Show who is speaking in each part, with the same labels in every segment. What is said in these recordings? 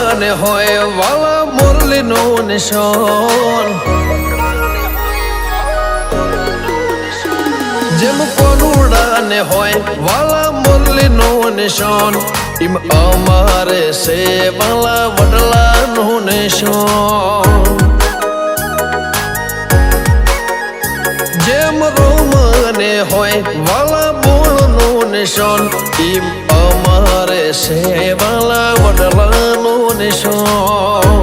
Speaker 1: કોનુડાને હોય વાલા મુરલીનું નિશાન જેમ કોનુડાને હોય વાલા મુરલીનું નિશાન એમ અમારે છે વાલા વડલાનું નિશાન જેમ રોમને હોય વાલા બોળનું નિશાન એમ અમારે છે વાલા વડલાનું નિશાન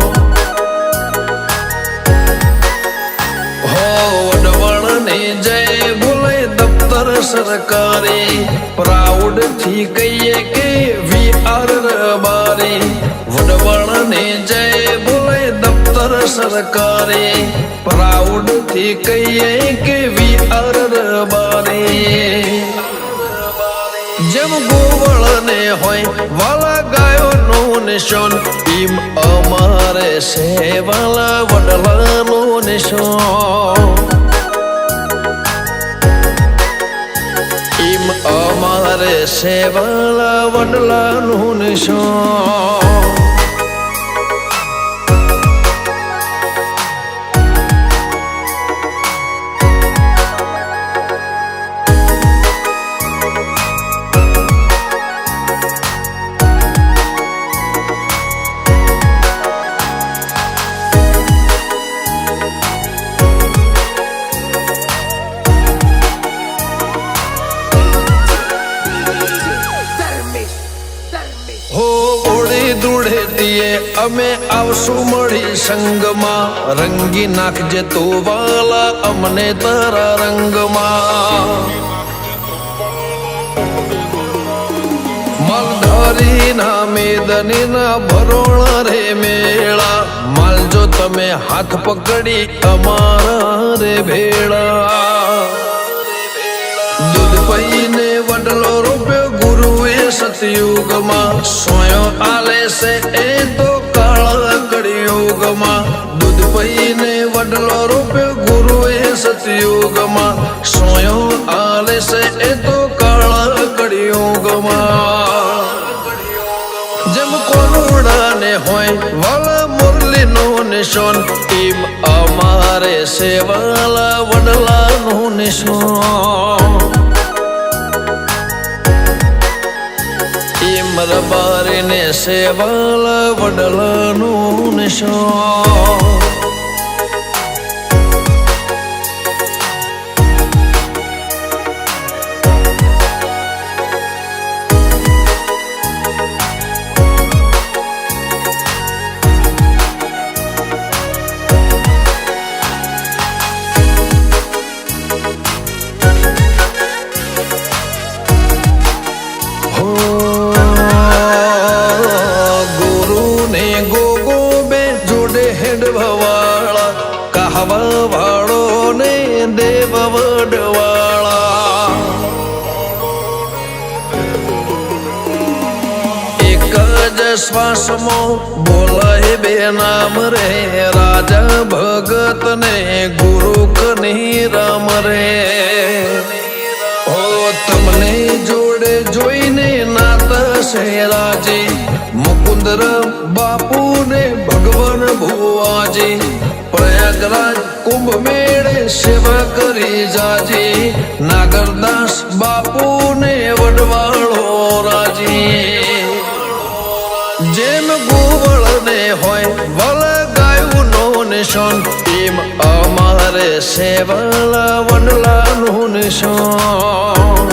Speaker 1: હો વડવળની જય બોલે દફતર સરકારી પ્રાઉડ થી કહીએ કે વી આર રબારી વડવળની જય બોલે દફતર સરકારી પ્રાઉડ થી કહીએ કે વી આર રબારી જેમ ગોવળને હોય વાલા ગાયોનું નિશાન એમ અમારે છે વાલા વડલાનું નિશાન એમ અમારે છે વાલા વડલાનું નિશાન અમે આવશું મળી સંગમાં રંગી નાખજે તું વાલા અમને તારા રંગમાં માલધારી ના મેદની ના ભરોણા રે મેળા માલજો તમે હાથ પકડી અમારા રે ભેળા દૂધ પીને વડલો રૂપ્યો ગુરુએ સતયુગમાં સોયો આલે છે એ તો કાળા કળિયુગમાં દૂધ પીને વડલો રૂપ્યો ગુરુએ સતયુગમાં સોયો આલે છે એ તો કાળા કળિયુગમાં જેમ કોનુડાને હોય વાલા મુરલીનું નિશાન એમ અમારે છે વાલા વડલાનું નિશાન એમ રબારીને છે વાલા વડલાનું નિશાન કહાવા વાળો ને દેવ વડવાળા એક જ શ્વાસમાં બોલાય બે નામ રે રાજા ભગત ને ગુરુ કની રામ રે ઓ તમને જોડે જોઈને નાતા છે રાજી મુકુંદરામ બાપુ ને ભગવાન ભુવાજી પ્રયાગરાજ કુંભ મેળે સેવા કરી જાજી નાગરદાસ બાપુ ને વડવાળો રાજી જેમ ગોવળ ને હોય વાલા ગાયોનું નિશાન એમ અમારે છે વાલા વડલાનું નિશાન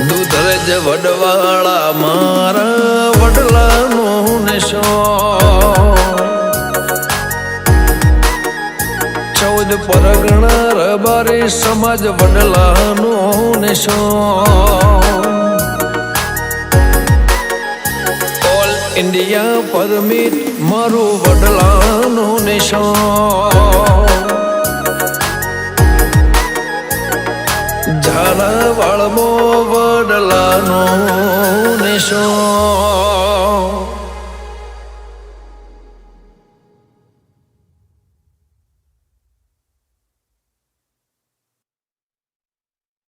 Speaker 1: દૂધરેજ વડવાળા મારા વડલાનું નિશાન 14 પરગણા રબારી સમાજ વડલાનું નિશાન ઓલ ઇન્ડિયા પરમિટ મારું વડલાનું નિશાન ઝાલાવાળમાં વડલાનું નિશાન